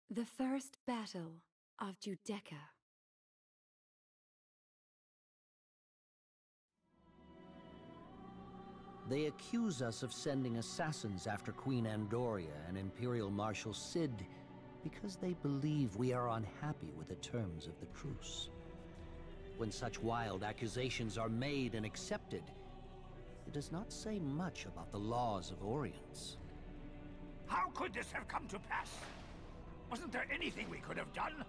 The First Battle of Judecca. They accuse us of sending assassins after Queen Andoria and Imperial Marshal Cid because they believe we are unhappy with the terms of the truce. When such wild accusations are made and accepted, it does not say much about the laws of Orience. How could this have come to pass? Wasn't there anything we could have done?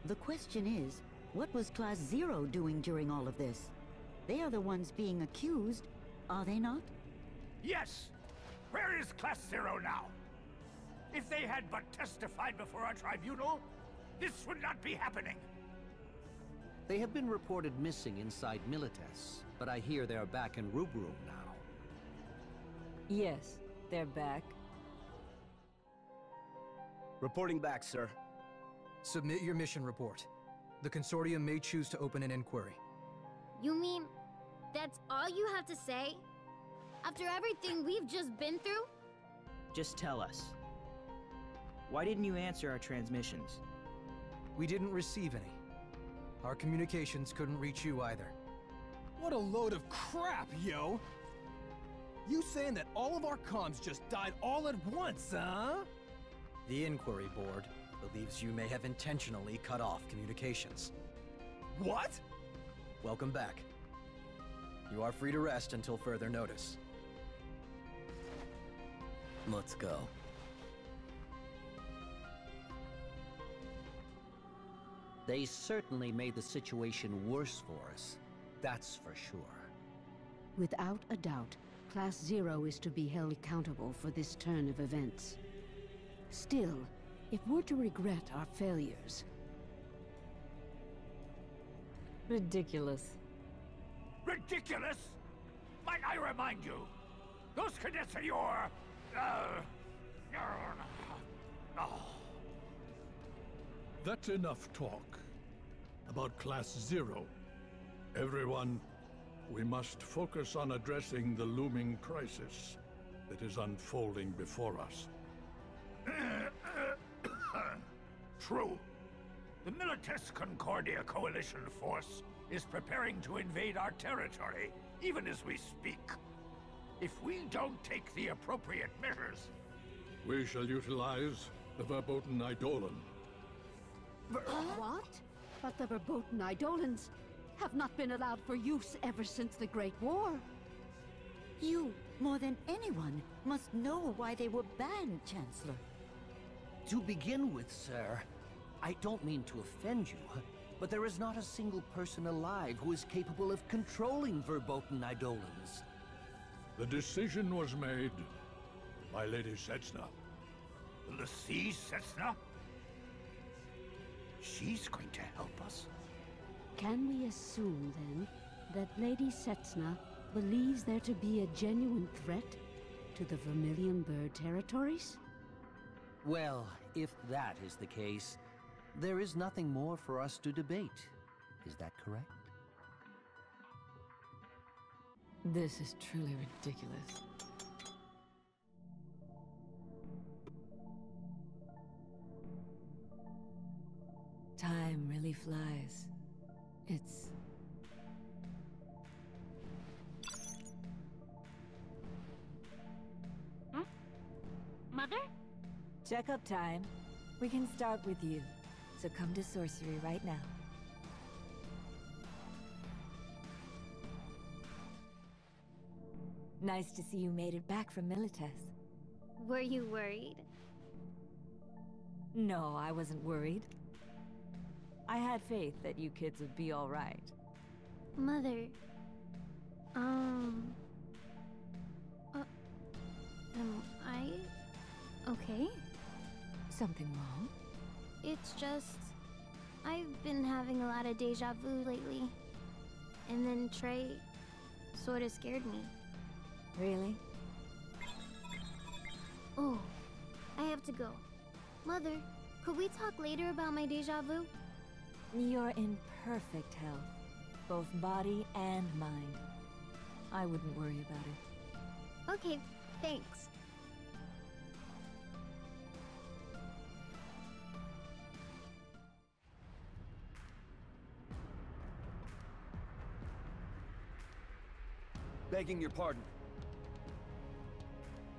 The question is, what was Class 0 doing during all of this? They are the ones being accused, are they not? Yes! Where is Class 0 now? If they had but testified before our tribunal, this would not be happening. They have been reported missing inside Milites, but I hear they are back in Rubrum now. Yes, they're back. Reporting back, sir. Submit your mission report. The Consortium may choose to open an inquiry. You mean that's all you have to say? After everything we've just been through? Just tell us. Why didn't you answer our transmissions? We didn't receive any. Our communications couldn't reach you either. What a load of crap, yo! You saying that all of our comms just died all at once, huh? The Inquiry Board believes you may have intentionally cut off communications. What? Welcome back. You are free to rest until further notice. Let's go. They certainly made the situation worse for us, that's for sure. Without a doubt, Class 0 is to be held accountable for this turn of events. Still, if we're to regret our failures... Ridiculous. Ridiculous? Might I remind you, those cadets are your... That's enough talk about Class 0. Everyone, we must focus on addressing the looming crisis that is unfolding before us. True. The Milites Concordia Coalition force is preparing to invade our territory, even as we speak. If we don't take the appropriate measures... We shall utilize the Verboten Eidolon. What? But the Verboten Eidolons have not been allowed for use ever since the Great War. You, more than anyone, must know why they were banned, Chancellor. To begin with, sir, I don't mean to offend you, but there is not a single person alive who is capable of controlling Verboten Eidolons. The decision was made by Lady Setsna. Lady Setsna? She's going to help us? Can we assume, then, that Lady Setsna believes there to be a genuine threat to the Vermilion Bird territories? Well, if that is the case, there is nothing more for us to debate. Is that correct? This is truly ridiculous. Time really flies. It's... Hmm? Mother? Checkup time. We can start with you. So come to sorcery right now. Nice to see you made it back from Milites. Were you worried? No, I wasn't worried. I had faith that you kids would be all right. Mother... am I... okay? Something wrong? It's just... I've been having a lot of deja vu lately. And then Trey sorta scared me. Really? Oh, I have to go. Mother, could we talk later about my deja vu? You're in perfect health, both body and mind. I wouldn't worry about it. Okay, thanks. Begging your pardon.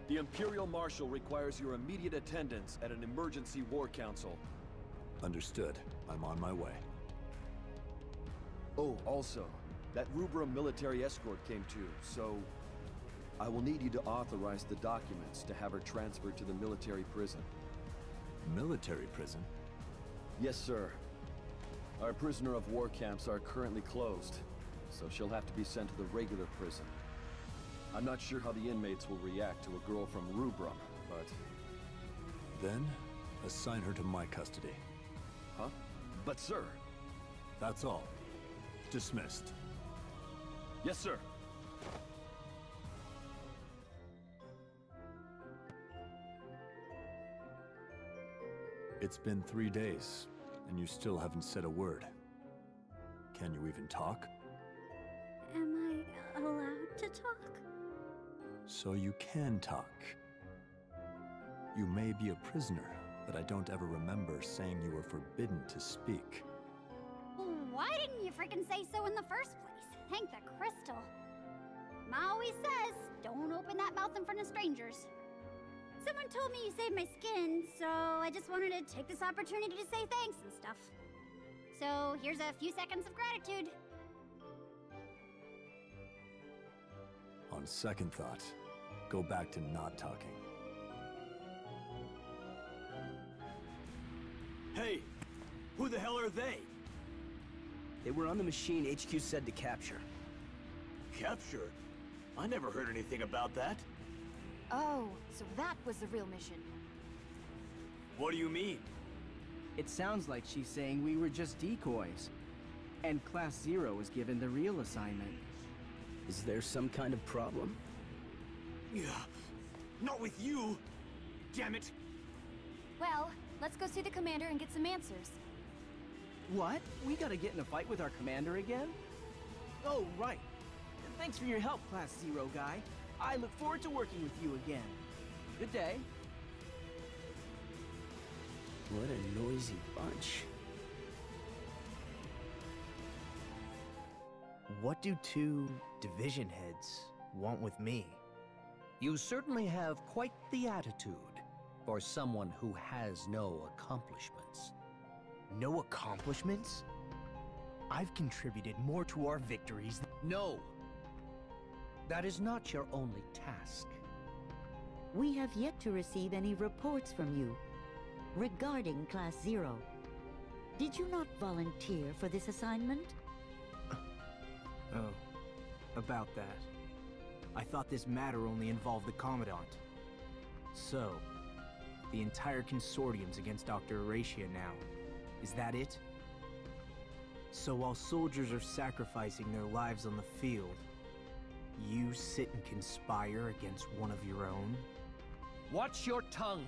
The Imperial Marshal requires your immediate attendance at an emergency war council. Understood. I'm on my way. Oh, also, that Rubrum military escort came too, so I will need you to authorize the documents to have her transferred to the military prison. Military prison? Yes, sir. Our prisoner of war camps are currently closed, so she'll have to be sent to the regular prison. I'm not sure how the inmates will react to a girl from Rubrum, but... Then, assign her to my custody. Huh? But sir... That's all. Dismissed. Yes, sir. It's been 3 days, and you still haven't said a word. Can you even talk? Am I allowed to talk? So you can talk. You may be a prisoner, but I don't ever remember saying you were forbidden to speak. Why didn't you freaking say so in the first place? Thank the crystal. Ma always says, don't open that mouth in front of strangers. Someone told me you saved my skin, so I just wanted to take this opportunity to say thanks and stuff. So here's a few seconds of gratitude. On second thought, go back to not talking. Hey! Who the hell are they? They were on the machine HQ said to capture. Capture? I never heard anything about that. Oh, so that was the real mission. What do you mean? It sounds like she's saying we were just decoys. And Class 0 was given the real assignment. Is there some kind of problem? Yeah, not with you! Damn it! Well, let's go see the commander and get some answers. What? We gotta get in a fight with our commander again? Oh, right. Thanks for your help, Class 0 guy. I look forward to working with you again. Good day. What a noisy bunch. What do two division heads want with me? You certainly have quite the attitude for someone who has no accomplishments. No accomplishments? I've contributed more to our victories than— No! That is not your only task. We have yet to receive any reports from you regarding Class 0. Did you not volunteer for this assignment? Oh, about that. I thought this matter only involved the Commandant. So, the entire consortium's against Dr. Eratia now. Is that it? So while soldiers are sacrificing their lives on the field, you sit and conspire against one of your own? Watch your tongue!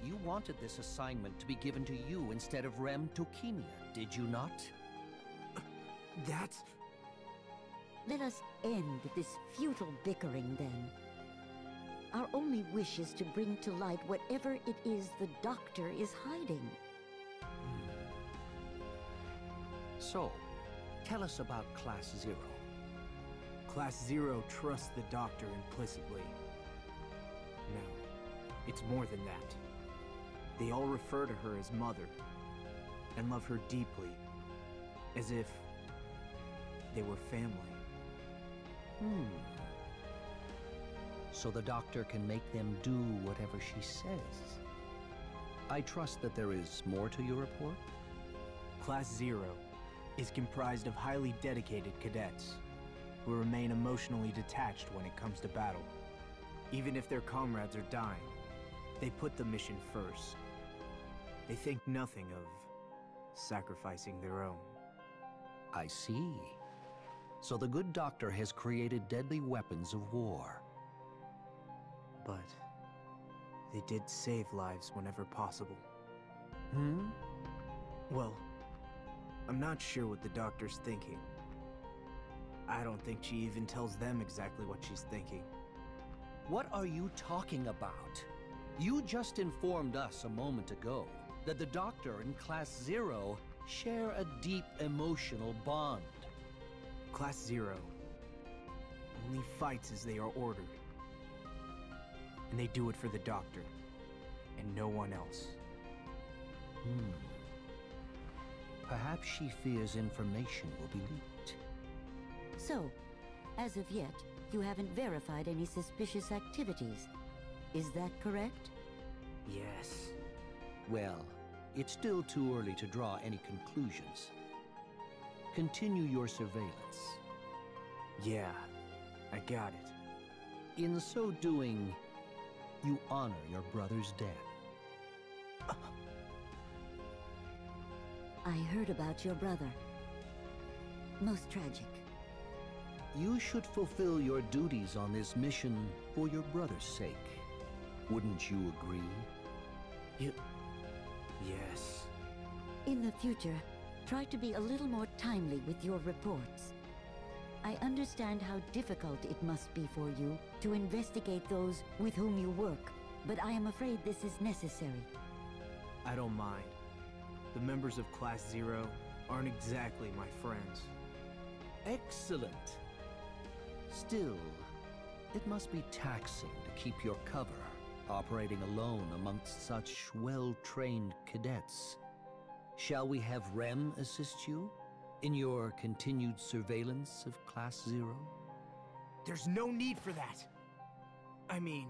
You wanted this assignment to be given to you instead of Rem Tokimia, did you not? That's... Let us end this futile bickering, then. Our only wish is to bring to light whatever it is the Doctor is hiding. So, tell us about Class 0. Class 0 trusts the Doctor implicitly. No, it's more than that. They all refer to her as Mother, and love her deeply, as if they were family. So the Doctor can make them do whatever she says. I trust that there is more to your report? Class 0 is comprised of highly dedicated cadets who remain emotionally detached when it comes to battle. Even if their comrades are dying, they put the mission first. They think nothing of sacrificing their own. I see. So the good Doctor has created deadly weapons of war. But they did save lives whenever possible. Well, I'm not sure what the Doctor's thinking. I don't think she even tells them exactly what she's thinking. What are you talking about? You just informed us a moment ago that the Doctor and Class 0 share a deep emotional bond. Class 0 only fights as they are ordered. And they do it for the Doctor, and no one else. Perhaps she fears information will be leaked. So, as of yet, you haven't verified any suspicious activities. Is that correct? Yes. Well, it's still too early to draw any conclusions. Continue your surveillance. Yeah, I got it. In so doing, you honor your brother's death. I heard about your brother. Most tragic. You should fulfill your duties on this mission for your brother's sake. Wouldn't you agree? Yes. In the future, try to be a little more timely with your reports. I understand how difficult it must be for you to investigate those with whom you work, but I am afraid this is necessary. I don't mind. The members of Class 0 aren't exactly my friends. Excellent. Still, it must be taxing to keep your cover, operating alone amongst such well-trained cadets. Shall we have Rem assist you in your continued surveillance of Class 0? There's no need for that. I mean,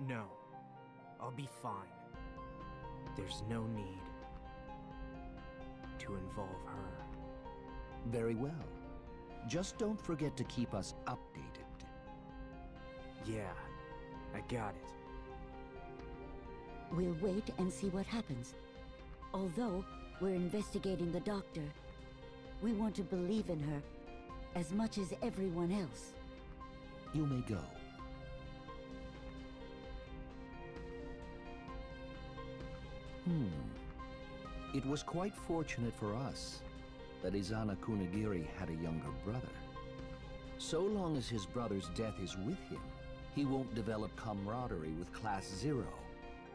no. I'll be fine. There's no need to involve her. Very well. Just don't forget to keep us updated. Yeah, I got it. We'll wait and see what happens. Although we're investigating the Doctor, we want to believe in her as much as everyone else. You may go. It was quite fortunate for us that Izana Kunigiri had a younger brother. So long as his brother's death is with him, he won't develop camaraderie with Class 0.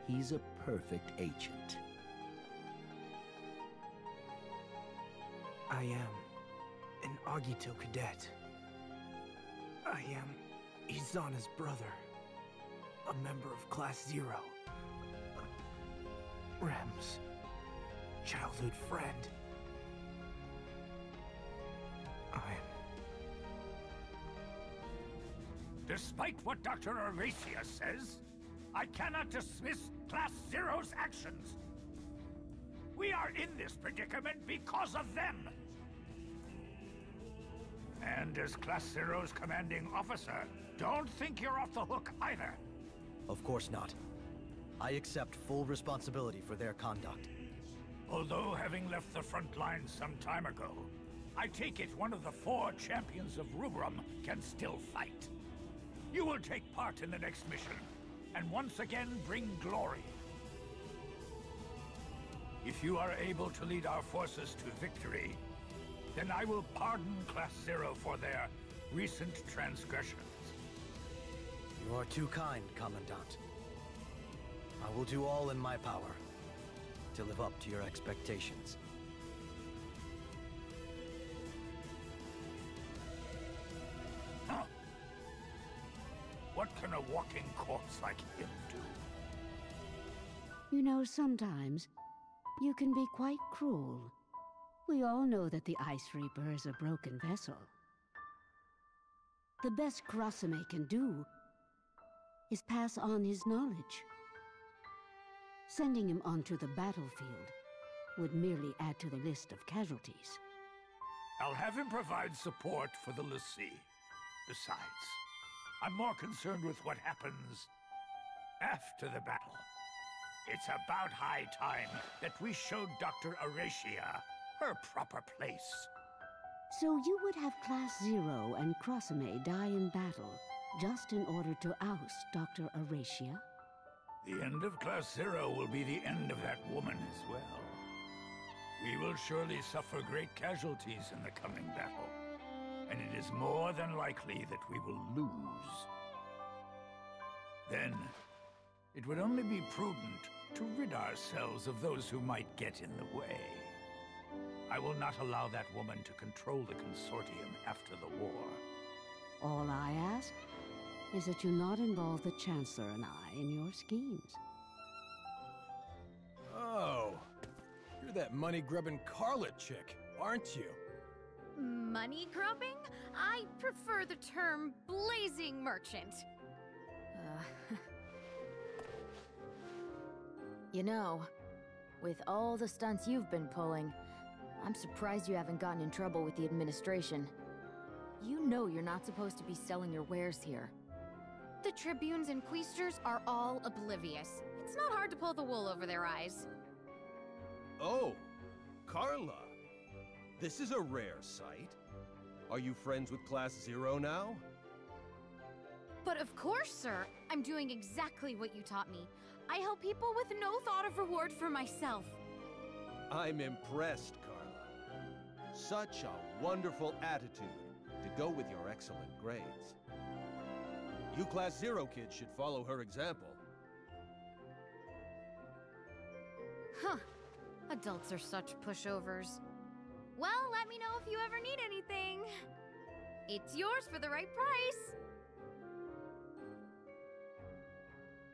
He's a perfect agent. I am an Agito cadet. I am Izana's brother, a member of Class 0. Rem's childhood friend. Despite what Dr. Aracia says, I cannot dismiss Class 0's actions. We are in this predicament because of them. And as Class 0's commanding officer, don't think you're off the hook either. Of course not. I accept full responsibility for their conduct. Although having left the front lines some time ago, I take it one of the 4 champions of Rubrum can still fight. You will take part in the next mission, and once again bring glory. If you are able to lead our forces to victory, then I will pardon Class 0 for their recent transgressions. You are too kind, Commandant. I will do all in my power to live up to your expectations. Huh. What can a walking corpse like him do? You know, sometimes you can be quite cruel. We all know that the Ice Reaper is a broken vessel. The best Kurasame can do is pass on his knowledge. Sending him onto the battlefield would merely add to the list of casualties. I'll have him provide support for the l'Cie. Besides, I'm more concerned with what happens after the battle. It's about high time that we showed Dr. Aracia her proper place. So you would have Class 0 and Kurasame die in battle just in order to oust Dr. Aracia? The end of Class 0 will be the end of that woman as well. We will surely suffer great casualties in the coming battle, and it is more than likely that we will lose. Then, it would only be prudent to rid ourselves of those who might get in the way. I will not allow that woman to control the Consortium after the war. All I ask is that you not involve the Chancellor and I in your schemes. Oh, you're that money-grubbing Carlet chick, aren't you? Money grubbing? I prefer the term blazing merchant. You know, with all the stunts you've been pulling, I'm surprised you haven't gotten in trouble with the administration. You know you're not supposed to be selling your wares here. The tribunes and quaestors are all oblivious. It's not hard to pull the wool over their eyes. Oh, Carla. This is a rare sight. Are you friends with Class 0 now? But of course, sir. I'm doing exactly what you taught me. I help people with no thought of reward for myself. I'm impressed, Carla. Such a wonderful attitude to go with your excellent grades. You Class 0 kids should follow her example. Huh. Adults are such pushovers. Well, let me know if you ever need anything. It's yours for the right price.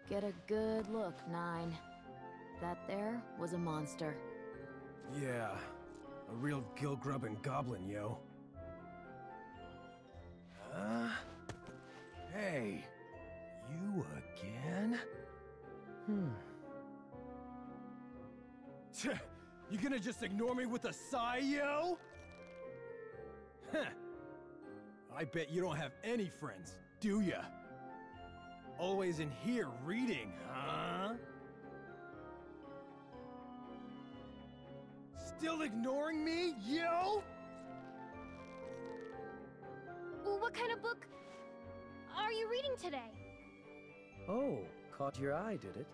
Get a good look, 9. That there was a monster. Yeah, a real gill-grubbing goblin, yo. Hey, you again? You gonna just ignore me with a sigh, yo? Huh. I bet you don't have any friends, do ya? Always in here reading, huh? Still ignoring me, yo? What kind of book are you reading today? Oh, caught your eye, did it?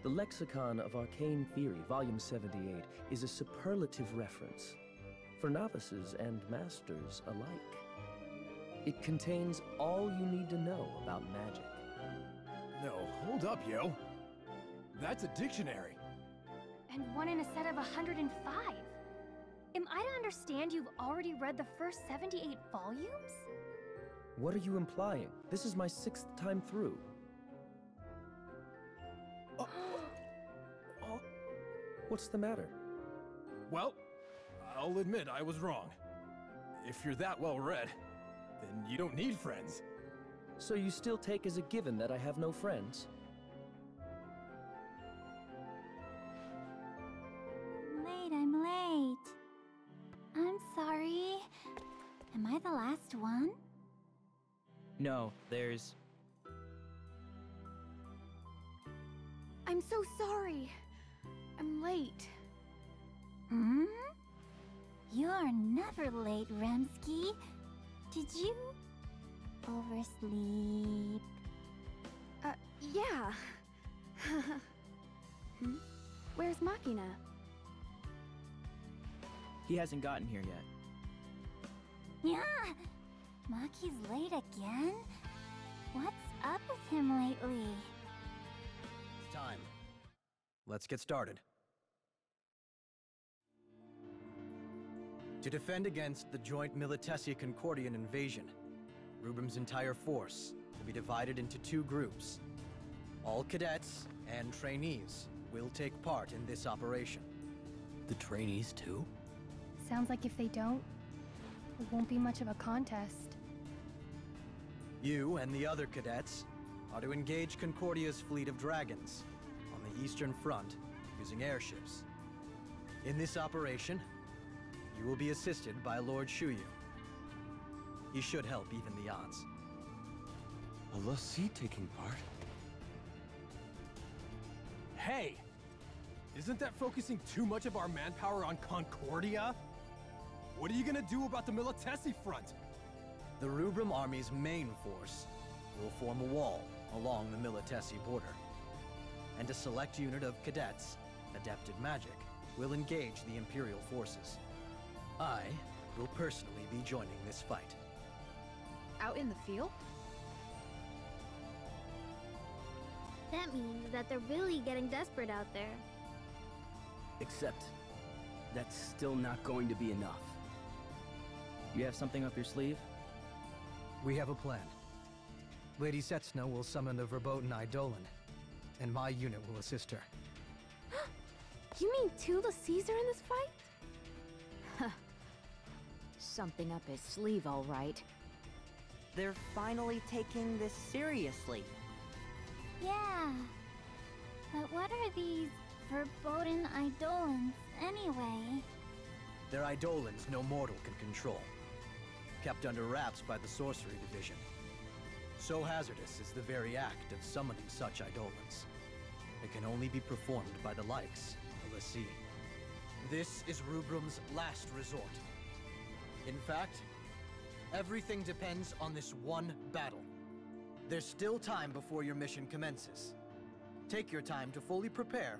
The Lexicon of Arcane Theory, Volume 78, is a superlative reference for novices and masters alike. It contains all you need to know about magic. No, hold up, yo. That's a dictionary. And one in a set of 105. Am I to understand you've already read the first 78 volumes? What are you implying? This is my 6th time through. What's the matter? Well, I'll admit I was wrong. If you're that well read, then you don't need friends. So you still take as a given that I have no friends? I'm late. I'm sorry. Am I the last one? No, there's... I'm so sorry. I'm late. You're never late, Remsky. Did you oversleep? Yeah. Where's Machina? He hasn't gotten here yet. Yeah! Maki's late again? What's up with him lately? It's time. Let's get started. To defend against the joint Militesi-Concordian invasion, Rubrum's entire force will be divided into 2 groups. All cadets and trainees will take part in this operation. The trainees too? Sounds like if they don't, it won't be much of a contest. You and the other cadets are to engage Concordia's fleet of dragons on the Eastern Front using airships. In this operation, you will be assisted by Lord Shuyu. He should help even the odds. A Lassie taking part? Hey! Isn't that focusing too much of our manpower on Concordia? What are you gonna do about the Militesi front? The Rubrum Army's main force will form a wall along the Militesi border. And a select unit of cadets, adept at magic, will engage the Imperial forces. I will personally be joining this fight. Out in the field? That means that they're really getting desperate out there. Except, that's still not going to be enough. You have something up your sleeve? We have a plan. Lady Setsna will summon the verboten Eidolon, and my unit will assist her. You mean Tula Caesar in this fight? Huh. Something up his sleeve, all right. They're finally taking this seriously. Yeah. But what are these verboten Eidolons, anyway? They're Eidolons no mortal can control. Kept under wraps by the Sorcery Division. So hazardous is the very act of summoning such Eidolons. It can only be performed by the likes of the sea. This is Rubrum's last resort. In fact, everything depends on this one battle. There's still time before your mission commences. Take your time to fully prepare,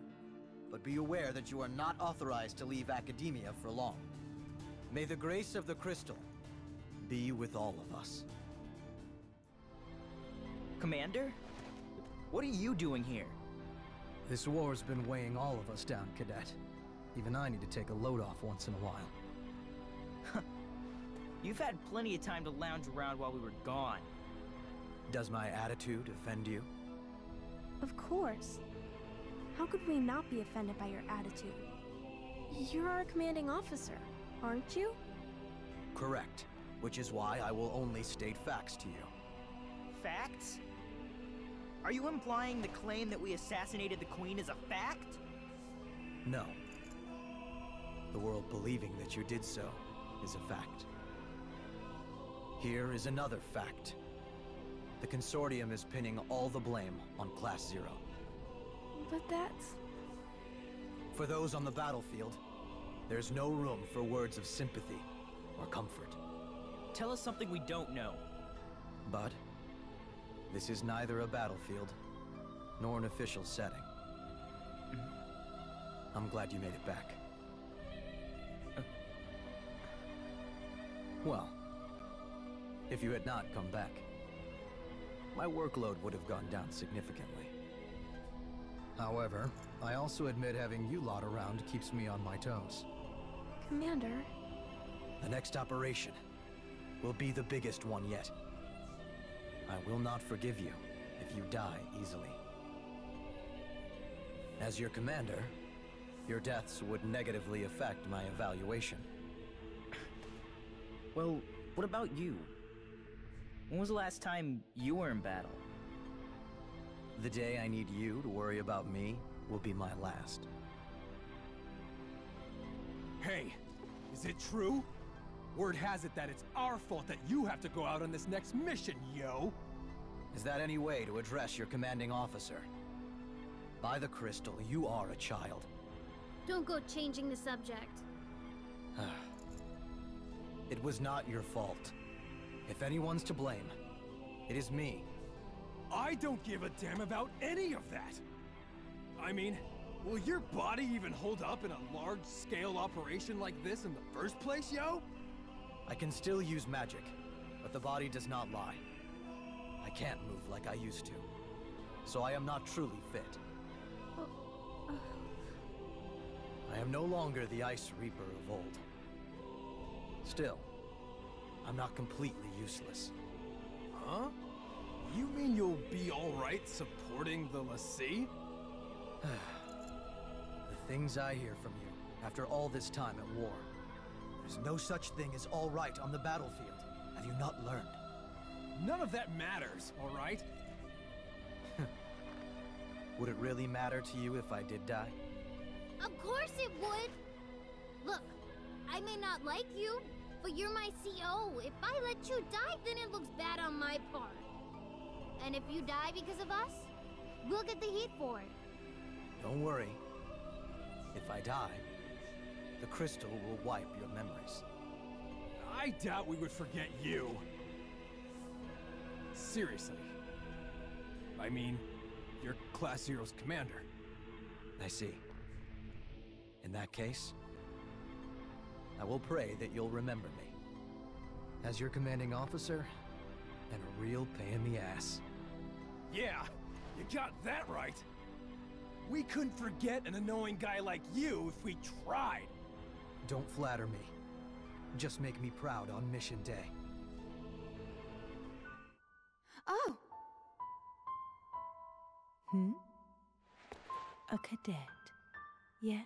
but be aware that you are not authorized to leave academia for long. May the grace of the crystal be with all of us. Commander? What are you doing here? This war's been weighing all of us down, Cadet. Even I need to take a load off once in a while. You've had plenty of time to lounge around while we were gone. Does my attitude offend you? Of course. How could we not be offended by your attitude? You're our commanding officer, aren't you? Correct. Which is why I will only state facts to you. Facts? Are you implying the claim that we assassinated the Queen is a fact? No. The world believing that you did so is a fact. Here is another fact. The Consortium is pinning all the blame on Class 0. But that's... For those on the battlefield, there's no room for words of sympathy or comfort. Tell us something we don't know. But this is neither a battlefield nor an official setting. I'm glad you made it back. Well, if you had not come back, my workload would have gone down significantly. However, I also admit having you lot around keeps me on my toes. Commander... The next operation will be the biggest one yet. I will not forgive you if you die easily. As your commander, your deaths would negatively affect my evaluation. Well, what about you? When was the last time you were in battle? The day I need you to worry about me will be my last. Hey, is it true? Word has it that it's our fault that you have to go out on this next mission, yo! Is that any way to address your commanding officer? By the crystal, you are a child. Don't go changing the subject. It was not your fault. If anyone's to blame, it is me. I don't give a damn about any of that! I mean, will your body even hold up in a large-scale operation like this in the first place, yo? I can still use magic, but the body does not lie. I can't move like I used to, so I am not truly fit. I am no longer the Ice Reaper of old. Still, I'm not completely useless. Huh? You mean you'll be alright supporting the l'Cie? The things I hear from you after all this time at war. There's no such thing as all right on the battlefield. Have you not learned? None of that matters, alright? Would it really matter to you if I did die? Of course it would! Look, I may not like you, but you're my CO. If I let you die, then it looks bad on my part. And if you die because of us, we'll get the heat for it. Don't worry. If I die, the crystal will wipe your memories. I doubt we would forget you. Seriously. I mean, you're Class 0's commander. I see. In that case, I will pray that you'll remember me. As your commanding officer, and a real pain in the ass. Yeah, you got that right. We couldn't forget an annoying guy like you if we tried. Don't flatter me. Just make me proud on mission day. Oh! Hmm? A cadet. Yes?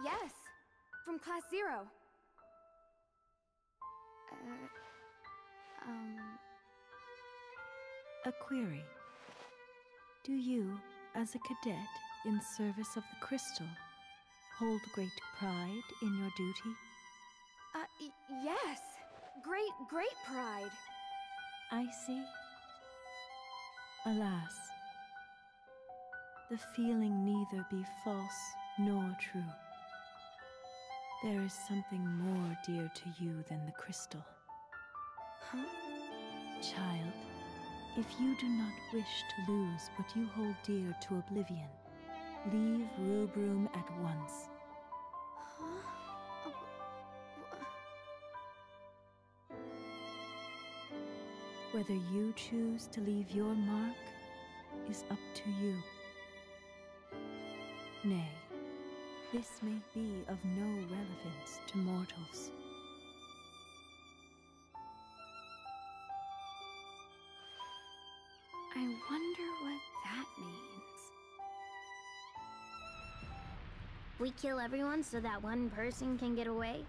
Yes. From Class 0. A query. Do you, as a cadet in service of the crystal, hold great pride in your duty? Yes. Great pride. I see. Alas, the feeling neither be false nor true. There is something more dear to you than the crystal. Huh? Child, if you do not wish to lose what you hold dear to oblivion, leave Rubrum at once. Whether you choose to leave your mark is up to you. Nay, this may be of no relevance to mortals. I wonder what that means. We kill everyone so that one person can get away?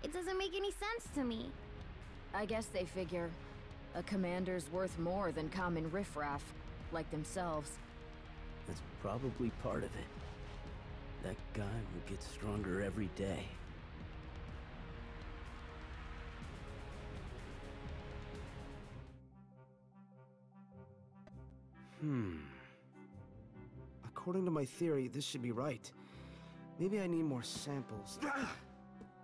It doesn't make any sense to me. I guess they figure a commander's worth more than common riffraff, like themselves. That's probably part of it. That guy will get stronger every day. According to my theory, this should be right. Maybe I need more samples.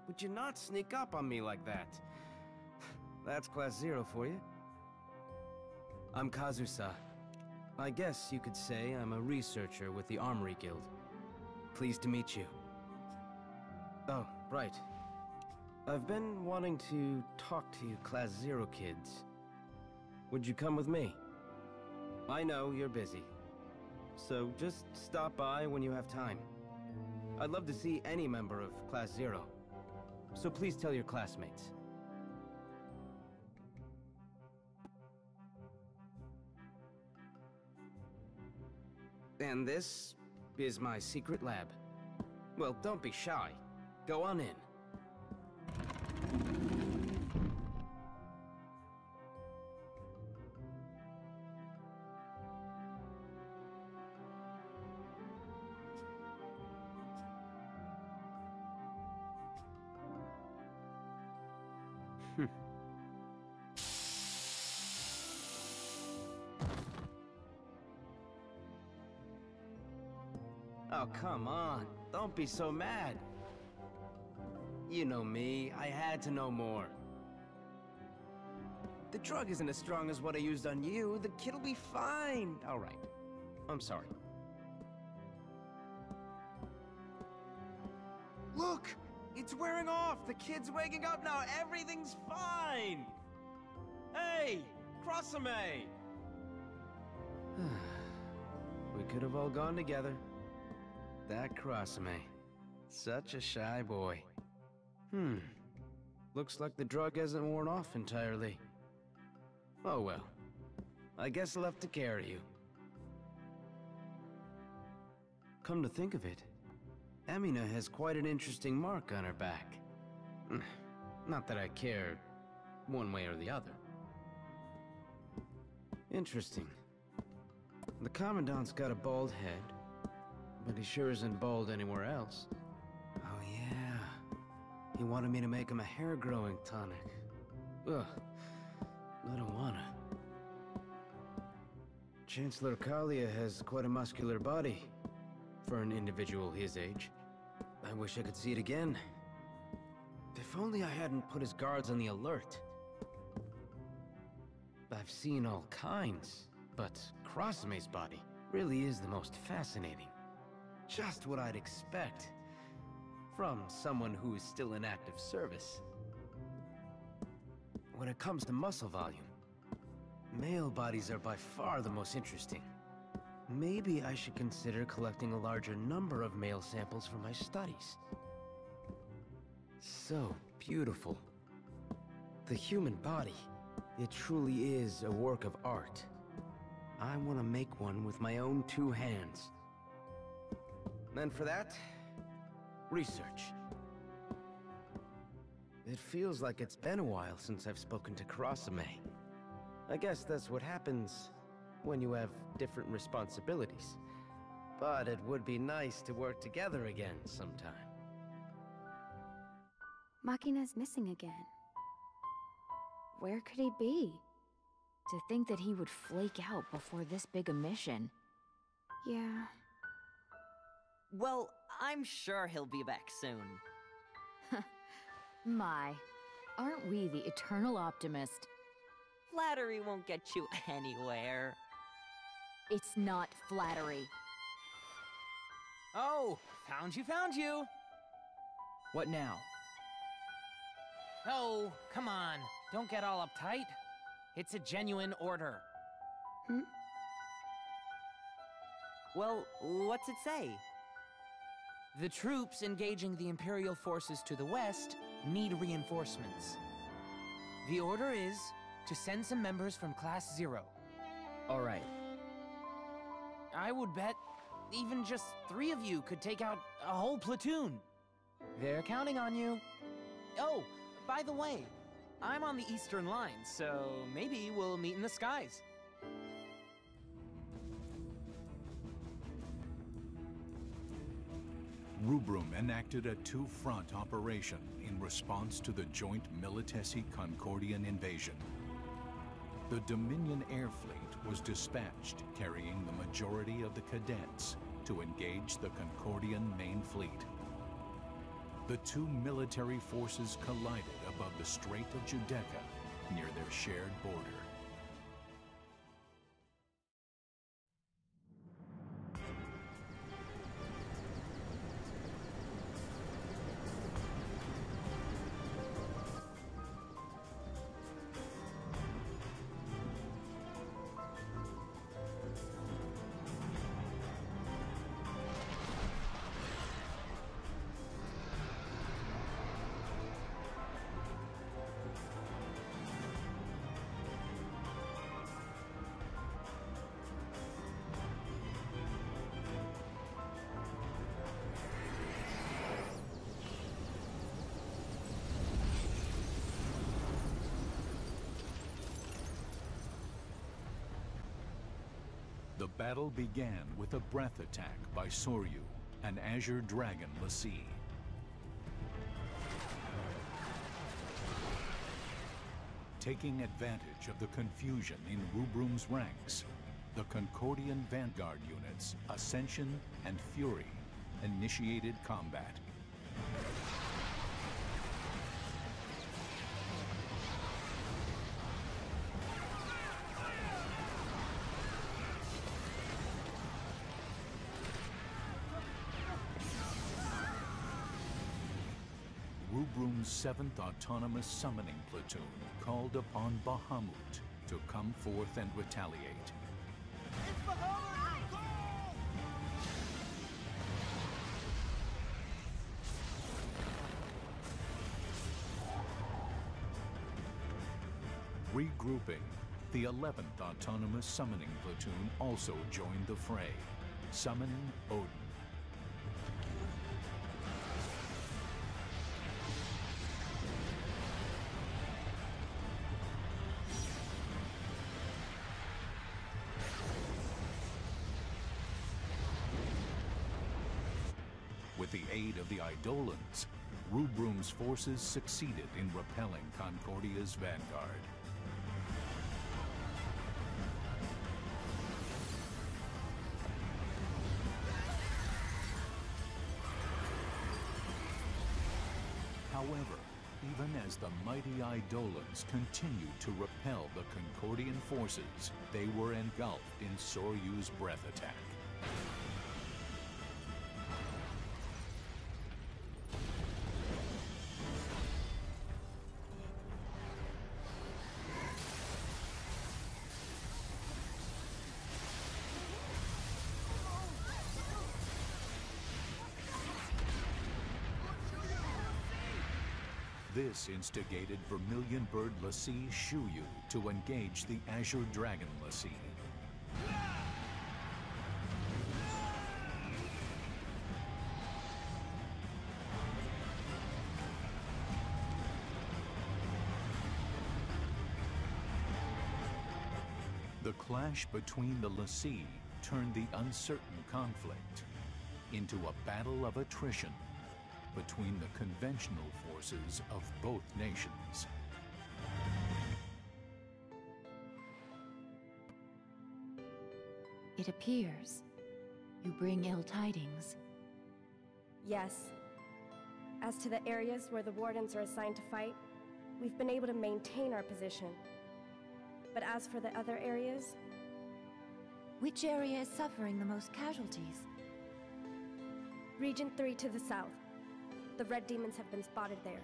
Would you not sneak up on me like that? That's Class 0 for you. I'm Kazusa. I guess you could say I'm a researcher with the Armory Guild. Pleased to meet you. Oh, right. I've been wanting to talk to you Class 0 kids. Would you come with me? I know you're busy, so just stop by when you have time. I'd love to see any member of Class 0, so please tell your classmates. And this is my secret lab. Well, don't be shy. Go on in. Oh, come on. Don't be so mad. You know me. I had to know more. The drug isn't as strong as what I used on you. The kid'll be fine. All right. I'm sorry. Look! It's wearing off! The kid's waking up now! Everything's fine! Hey! Crossame! We could have all gone together. That Crossame. Such a shy boy. Looks like the drug hasn't worn off entirely. Oh well. I guess I'll have to carry you. Come to think of it, Amina has quite an interesting mark on her back. Not that I care one way or the other. Interesting. The Commandant's got a bald head, but he sure isn't bald anywhere else. Oh yeah. He wanted me to make him a hair-growing tonic. Ugh. I don't wanna. Chancellor Kalia has quite a muscular body for an individual his age. I wish I could see it again. If only I hadn't put his guards on the alert. I've seen all kinds, but Crossame's body really is the most fascinating. Just what I'd expect from someone who is still in active service. When it comes to muscle volume, male bodies are by far the most interesting. Maybe I should consider collecting a larger number of male samples for my studies. So beautiful. The human body, It truly is a work of art. I want to make one with my own 2 hands. And for that, research. It feels like it's been a while since I've spoken to Karasame. I guess that's what happens when you have different responsibilities. But it would be nice to work together again sometime. Makina's missing again. Where could he be? To think that he would flake out before this big a mission. Yeah. Well, I'm sure he'll be back soon. My, aren't we the eternal optimist? Flattery won't get you anywhere. It's not flattery. Oh, found you! What now? Oh, come on. Don't get all uptight. It's a genuine order. Well, what's it say? The troops engaging the Imperial forces to the west need reinforcements. The order is to send some members from Class 0. All right. I would bet even just 3 of you could take out a whole platoon. They're counting on you. Oh, by the way, I'm on the Eastern Line, so maybe we'll meet in the skies. Rubrum enacted a 2-front operation in response to the joint Militesi-Concordian invasion. The Dominion Air Fleet was dispatched carrying the majority of the cadets to engage the Concordian main fleet. The 2 military forces collided above the Strait of Judecca near their shared border. The battle began with a breath attack by Soryu, an Azure Dragon Lassie. Taking advantage of the confusion in Rubrum's ranks, the Concordian Vanguard units, Ascension and Fury, initiated combat. Rubrum's 7th Autonomous Summoning Platoon called upon Bahamut to come forth and retaliate. Regrouping, the 11th Autonomous Summoning Platoon also joined the fray, summoning Odin. With the aid of the Eidolons, Rubrum's forces succeeded in repelling Concordia's vanguard. However, even as the mighty Eidolons continued to repel the Concordian forces, they were engulfed in Soryu's breath attack. This instigated Vermilion Bird Lassie Shuyu to engage the Azure Dragon Lassie. The clash between the Lassie turned the uncertain conflict into a battle of attrition between the conventional forces of both nations. It appears you bring ill tidings. Yes. As to the areas where the wardens are assigned to fight, we've been able to maintain our position. But as for the other areas... Which area is suffering the most casualties? Region 3 to the south. The red demons have been spotted there.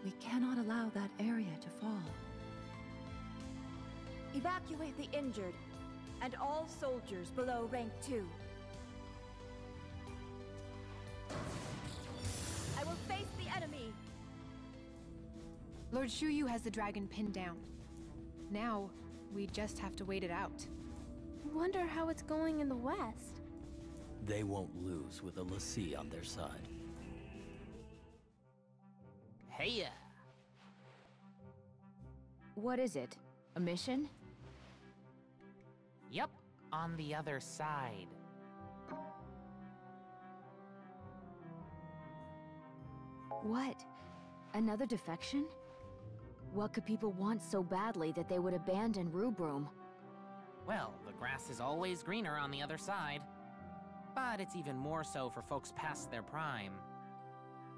We cannot allow that area to fall. Evacuate the injured, and all soldiers below rank 2. I will face the enemy! Lord Shuyu has the dragon pinned down. Now, we just have to wait it out. Wonder how it's going in the west. They won't lose with a Lassie on their side. Heya! What is it? A mission? Yep, on the other side. What? Another defection? What could people want so badly that they would abandon Rubroom? Well, the grass is always greener on the other side. But it's even more so for folks past their prime.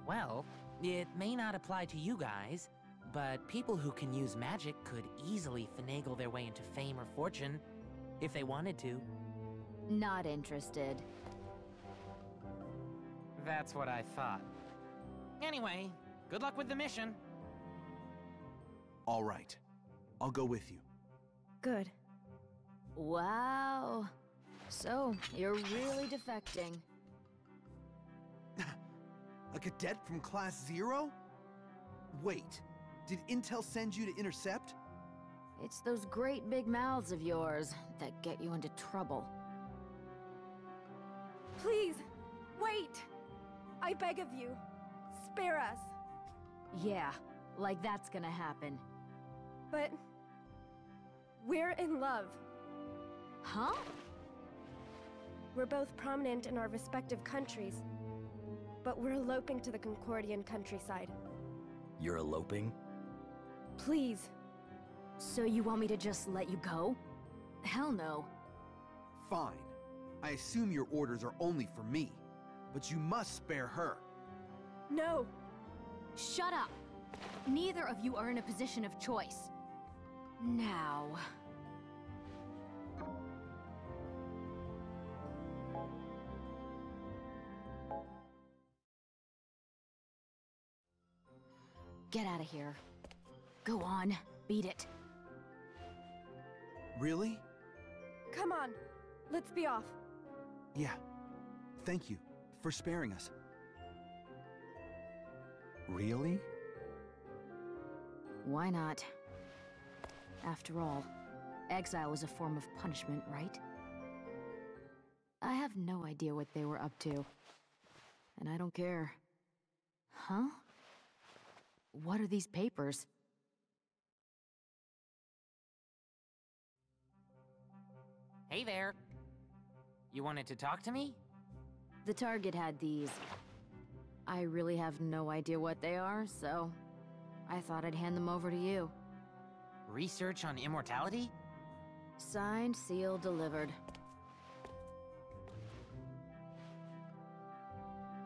Well, it may not apply to you guys, but people who can use magic could easily finagle their way into fame or fortune, if they wanted to. Not interested. That's what I thought. Anyway, good luck with the mission. All right. I'll go with you. Good. Wow. So, you're really defecting. A cadet from Class 0? Wait, did Intel send you to intercept? It's those great big mouths of yours that get you into trouble. Please, wait! I beg of you, spare us. Yeah, like that's gonna happen. But... we're in love. Huh? We're both prominent in our respective countries, but we're eloping to the Concordian countryside. You're eloping? Please. So you want me to just let you go? Hell no. Fine. I assume your orders are only for me, but you must spare her. No. Shut up. Neither of you are in a position of choice. Now... Get out of here. Go on, beat it. Really? Come on, let's be off. Yeah. Thank you for sparing us. Really? Why not? After all, exile is a form of punishment, right? I have no idea what they were up to. And I don't care. Huh? What are these papers? Hey there. You wanted to talk to me? The target had these. I really have no idea what they are, so I thought I'd hand them over to you. Research on immortality? Signed, sealed, delivered.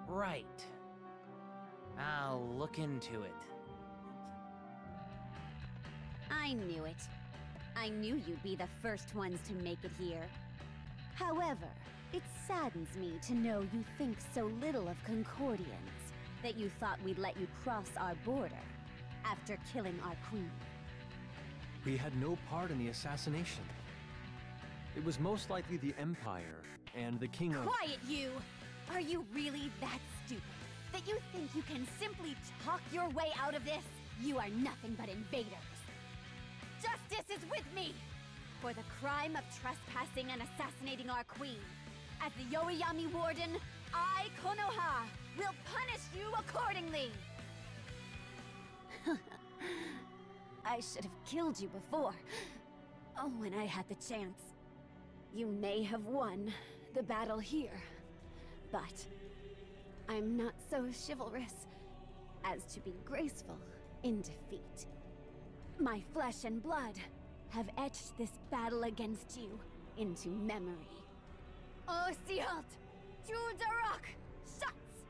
Right. I'll look into it. I knew it. I knew you'd be the first ones to make it here. However, it saddens me to know you think so little of Concordians, that you thought we'd let you cross our border after killing our queen. We had no part in the assassination. It was most likely the Empire and the King of... Quiet, you! Are you really that stupid? That you think you can simply talk your way out of this? You are nothing but invaders. Justice is with me! For the crime of trespassing and assassinating our queen. As the Yoiyami Warden, I, Konoha, will punish you accordingly! I should have killed you before. Oh, when I had the chance. You may have won the battle here, but I'm not so chivalrous as to be graceful in defeat. My flesh and blood have etched this battle against you into memory. Ossialt! Judarok! Shots!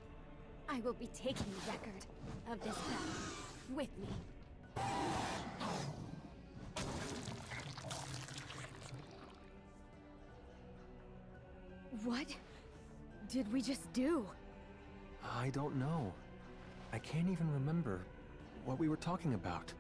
I will be taking record of this battle with me. What did we just do? I don't know. I can't even remember what we were talking about.